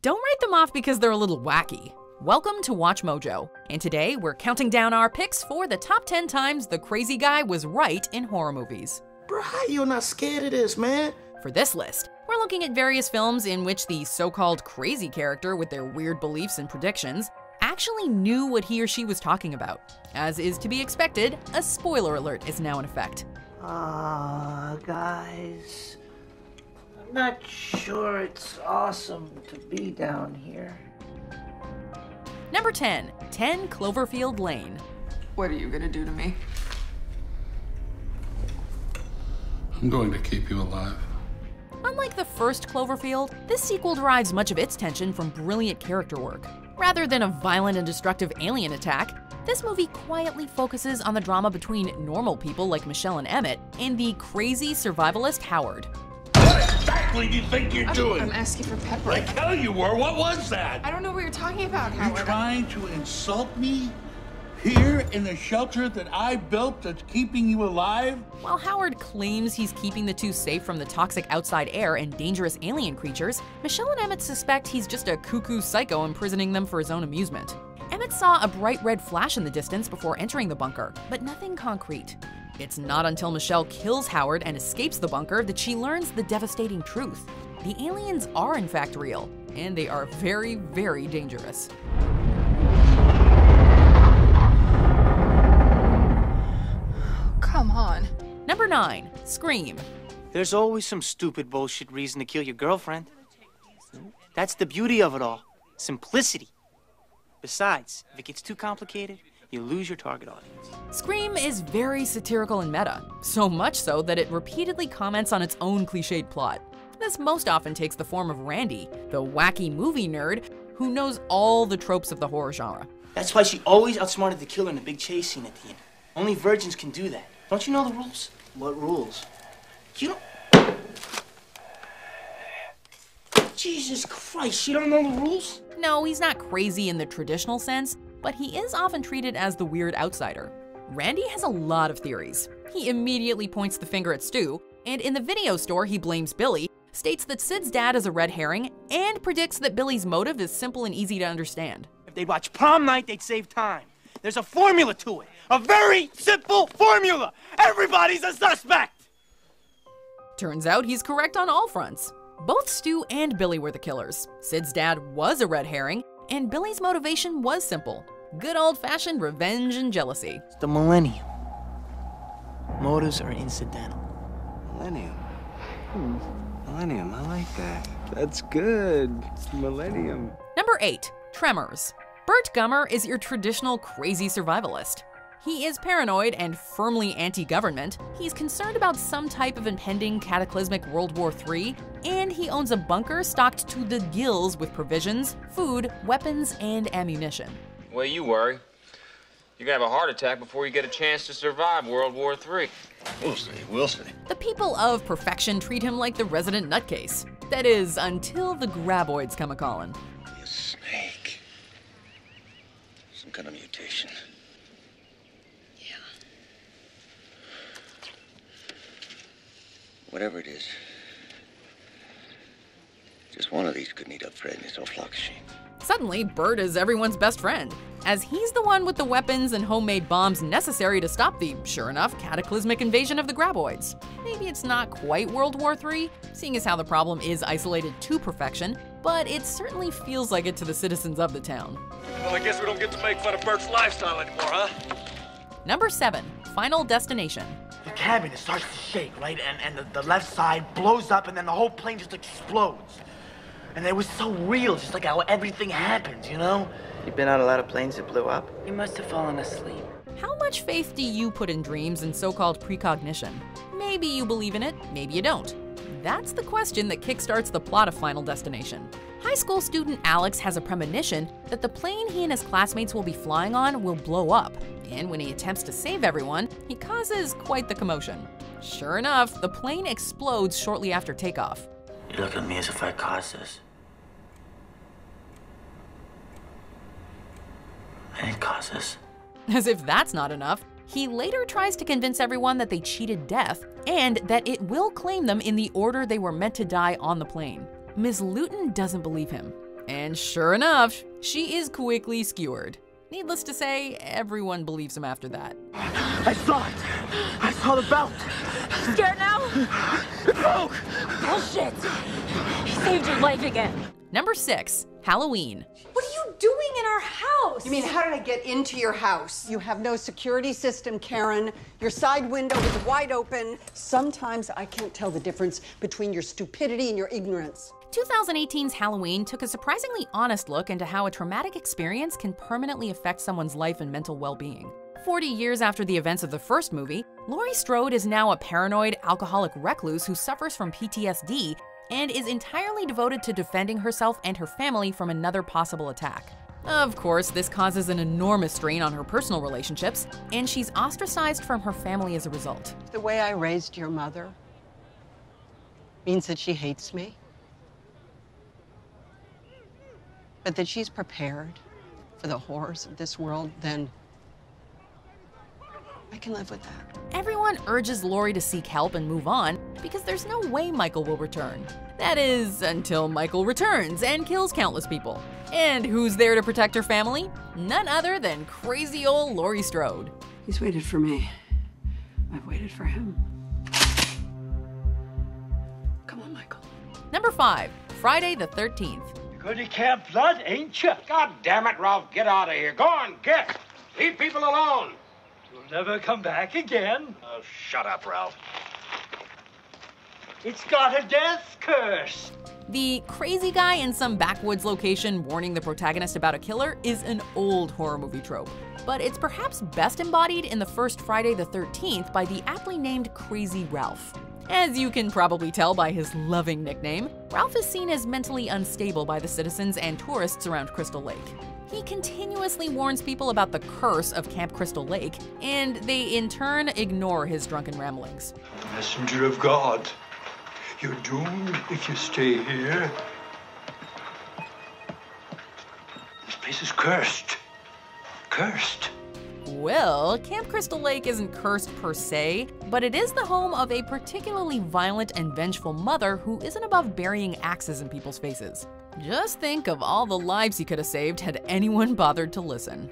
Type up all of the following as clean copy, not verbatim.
Don't write them off because they're a little wacky. Welcome to Watch Mojo, and today we're counting down our picks for the top 10 times the crazy guy was right in horror movies. Bro, how you not scared of this, man? For this list, we're looking at various films in which the so-called crazy character with their weird beliefs and predictions actually knew what he or she was talking about. As is to be expected, a spoiler alert is now in effect. Guys, I'm not sure it's awesome to be down here. Number 10, 10 Cloverfield Lane. What are you gonna do to me? I'm going to keep you alive. Unlike the first Cloverfield, this sequel derives much of its tension from brilliant character work. Rather than a violent and destructive alien attack, this movie quietly focuses on the drama between normal people like Michelle and Emmett and the crazy survivalist Howard. What exactly do you think you're doing? I'm asking for pepper. Like hell you were. What was that? I don't know what you're talking about, Howard. You trying to insult me? Here in the shelter that I built that's keeping you alive? While Howard claims he's keeping the two safe from the toxic outside air and dangerous alien creatures, Michelle and Emmett suspect he's just a cuckoo psycho imprisoning them for his own amusement. Emmett saw a bright red flash in the distance before entering the bunker, but nothing concrete. It's not until Michelle kills Howard and escapes the bunker that she learns the devastating truth. The aliens are in fact real, and they are very, very dangerous. Come on. Number 9, Scream. There's always some stupid bullshit reason to kill your girlfriend. That's the beauty of it all. Simplicity. Besides, if it gets too complicated, you lose your target audience. Scream is very satirical and meta, so much so that it repeatedly comments on its own cliched plot. This most often takes the form of Randy, the wacky movie nerd who knows all the tropes of the horror genre. That's why she always outsmarted the killer in the big chase scene at the end. Only virgins can do that. Don't you know the rules? What rules? You don't... Jesus Christ, you don't know the rules? No, he's not crazy in the traditional sense, but he is often treated as the weird outsider. Randy has a lot of theories. He immediately points the finger at Stu, and in the video store he blames Billy, states that Sid's dad is a red herring, and predicts that Billy's motive is simple and easy to understand. If they'd watch prom night, they'd save time. There's a formula to it. A very simple formula. Everybody's a suspect. Turns out he's correct on all fronts. Both Stu and Billy were the killers. Sid's dad was a red herring, and Billy's motivation was simple. Good old-fashioned revenge and jealousy. It's the millennium. Motives are incidental. Millennium. Millennium, I like that. That's good. Millennium. Number 8, Tremors. Burt Gummer is your traditional crazy survivalist. He is paranoid and firmly anti-government, he's concerned about some type of impending cataclysmic World War III, and he owns a bunker stocked to the gills with provisions, food, weapons, and ammunition. Well, you worry. You're gonna have a heart attack before you get a chance to survive World War III. We'll see, we'll see. The people of perfection treat him like the resident nutcase. That is, until the graboids come a-callin'. A snake. Some kind of mutation. Yeah. Whatever it is, just one of these could eat up Fred and his whole flock of sheep. Suddenly, Burt is everyone's best friend, as he's the one with the weapons and homemade bombs necessary to stop the, sure enough, cataclysmic invasion of the graboids. Maybe it's not quite World War III, seeing as how the problem is isolated to perfection, but it certainly feels like it to the citizens of the town. Well, I guess we don't get to make fun of Bert's lifestyle anymore, huh? Number 7, Final Destination. The cabin, it starts to shake, right? And the left side blows up, and then the whole plane just explodes. And it was so real, just like how everything happens, you know? You've been on a lot of planes that blew up? You must have fallen asleep. How much faith do you put in dreams and so-called precognition? Maybe you believe in it, maybe you don't. That's the question that kickstarts the plot of Final Destination. High school student Alex has a premonition that the plane he and his classmates will be flying on will blow up, and when he attempts to save everyone, he causes quite the commotion. Sure enough, the plane explodes shortly after takeoff. You look at me as if I caused this. I didn't cause this. As if that's not enough, he later tries to convince everyone that they cheated death and that it will claim them in the order they were meant to die on the plane. Ms. Luton doesn't believe him. And sure enough, she is quickly skewered. Needless to say, everyone believes him after that. I saw it. I saw the belt. Scared now? It broke. Bullshit. He saved your life again. Number 6, Halloween. What are you doing in our house? You mean, how did I get into your house? You have no security system, Karen. Your side window is wide open. Sometimes I can't tell the difference between your stupidity and your ignorance. 2018's Halloween took a surprisingly honest look into how a traumatic experience can permanently affect someone's life and mental well-being. 40 years after the events of the first movie, Laurie Strode is now a paranoid, alcoholic recluse who suffers from PTSD and is entirely devoted to defending herself and her family from another possible attack. Of course, this causes an enormous strain on her personal relationships, and she's ostracized from her family as a result. The way I raised your mother means that she hates me, but that she's prepared for the horrors of this world, then I can live with that. Everyone urges Laurie to seek help and move on because there's no way Michael will return. That is, until Michael returns and kills countless people. And who's there to protect her family? None other than crazy old Laurie Strode. He's waited for me. I've waited for him. Come on, Michael. Number 5, Friday the 13th. Good to Camp Blood, ain't you? God damn it, Ralph, get out of here. Go on, get. Leave people alone. You'll never come back again. Oh, shut up, Ralph. It's got a death curse. The crazy guy in some backwoods location warning the protagonist about a killer is an old horror movie trope, but it's perhaps best embodied in the first Friday the 13th by the aptly named Crazy Ralph. As you can probably tell by his loving nickname, Ralph is seen as mentally unstable by the citizens and tourists around Crystal Lake. He continuously warns people about the curse of Camp Crystal Lake, and they in turn ignore his drunken ramblings. Messenger of God, you're doomed if you stay here. This place is cursed. Cursed. Well, Camp Crystal Lake isn't cursed per se, but it is the home of a particularly violent and vengeful mother who isn't above burying axes in people's faces. Just think of all the lives he could have saved had anyone bothered to listen.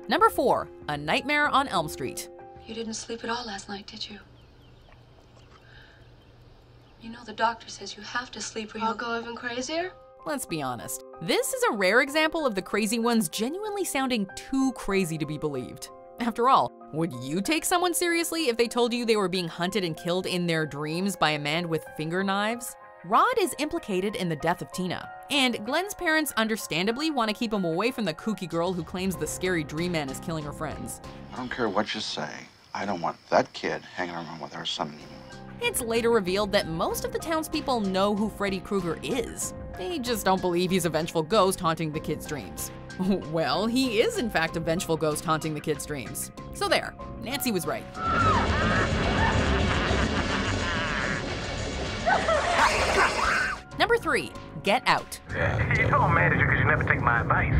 Number 4, A Nightmare on Elm Street. You didn't sleep at all last night, did you? You know the doctor says you have to sleep or you'll go even crazier? Let's be honest. This is a rare example of the crazy ones genuinely sounding too crazy to be believed. After all, would you take someone seriously if they told you they were being hunted and killed in their dreams by a man with finger knives? Rod is implicated in the death of Tina, and Glenn's parents understandably want to keep him away from the kooky girl who claims the scary dream man is killing her friends. I don't care what you say. I don't want that kid hanging around with our son anymore. It's later revealed that most of the townspeople know who Freddy Krueger is. They just don't believe he's a vengeful ghost haunting the kids' dreams. Well, he is in fact a vengeful ghost haunting the kids' dreams. So there, Nancy was right. Number 3, Get Out. You don't manager because you never take my advice.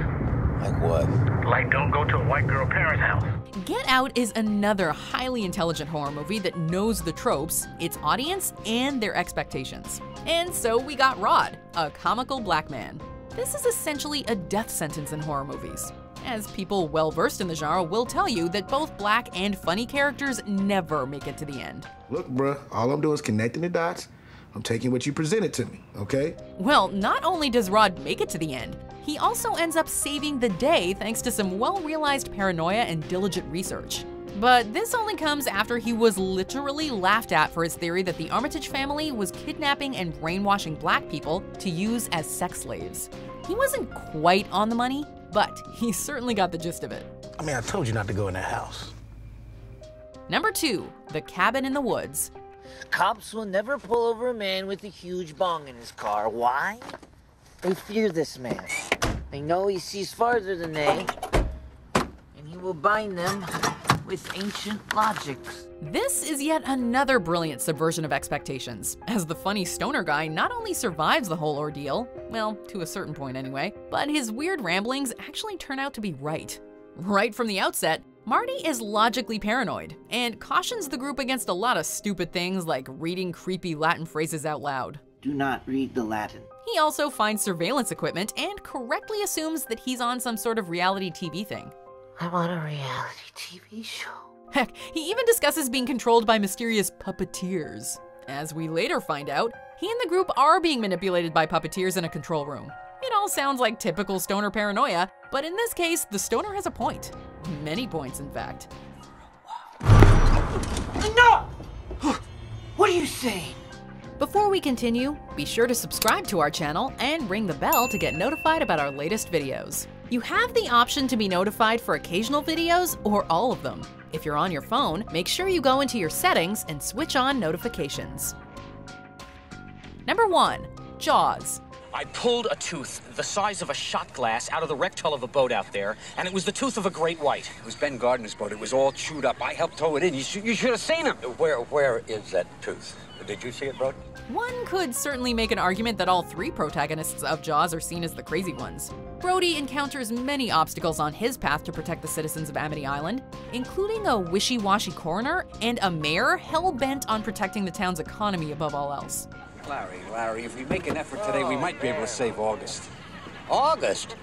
Like what? Like don't go to a white girl parent's house. Get Out is another highly intelligent horror movie that knows the tropes, its audience, and their expectations. And so we got Rod, a comical black man. This is essentially a death sentence in horror movies, as people well-versed in the genre will tell you that both black and funny characters never make it to the end. Look, bruh, all I'm doing is connecting the dots. I'm taking what you presented to me, okay? Well, not only does Rod make it to the end, he also ends up saving the day thanks to some well-realized paranoia and diligent research. But this only comes after he was literally laughed at for his theory that the Armitage family was kidnapping and brainwashing black people to use as sex slaves. He wasn't quite on the money, but he certainly got the gist of it. I mean, I told you not to go in that house. Number 2, The Cabin in the Woods. Cops will never pull over a man with a huge bong in his car. Why? They fear this man. They know he sees farther than they, and he will bind them with ancient logics. This is yet another brilliant subversion of expectations, as the funny stoner guy not only survives the whole ordeal, well, to a certain point anyway, but his weird ramblings actually turn out to be right. Right from the outset, Marty is logically paranoid and cautions the group against a lot of stupid things like reading creepy Latin phrases out loud. Do not read the Latin. He also finds surveillance equipment and correctly assumes that he's on some sort of reality TV thing. I'm on a reality TV show. Heck, he even discusses being controlled by mysterious puppeteers. As we later find out, he and the group are being manipulated by puppeteers in a control room. It all sounds like typical stoner paranoia, but in this case, the stoner has a point. Many points, in fact. No! What are you saying? Before we continue, be sure to subscribe to our channel and ring the bell to get notified about our latest videos. You have the option to be notified for occasional videos or all of them. If you're on your phone, make sure you go into your settings and switch on notifications. Number 1. Jaws. I pulled a tooth the size of a shot glass out of the wrecked hull of a boat out there, and it was the tooth of a great white. It was Ben Gardner's boat. It was all chewed up. I helped tow it in. You should have seen him. Where is that tooth? Did you see it, Brody? One could certainly make an argument that all 3 protagonists of Jaws are seen as the crazy ones. Brody encounters many obstacles on his path to protect the citizens of Amity Island, including a wishy-washy coroner and a mayor hell-bent on protecting the town's economy above all else. Larry, if we make an effort today, we might be able to save August. August?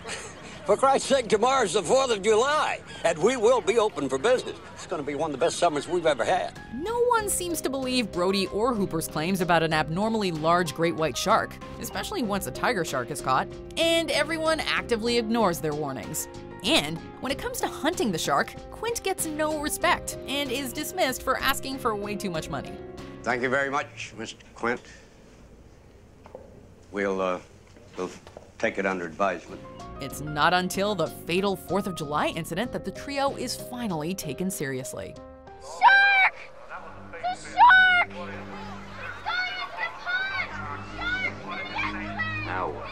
For Christ's sake, tomorrow's the 4th of July, and we will be open for business. It's going to be one of the best summers we've ever had. No one seems to believe Brody or Hooper's claims about an abnormally large great white shark, especially once a tiger shark is caught, and everyone actively ignores their warnings. And when it comes to hunting the shark, Quint gets no respect and is dismissed for asking for way too much money. Thank you very much, Mr. Quint. We'll take it under advisement. It's not until the fatal 4th of July incident that the trio is finally taken seriously. Shark! The shark! Now what?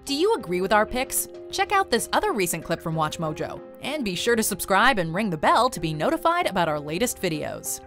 Do you agree with our picks? Check out this other recent clip from WatchMojo, and be sure to subscribe and ring the bell to be notified about our latest videos.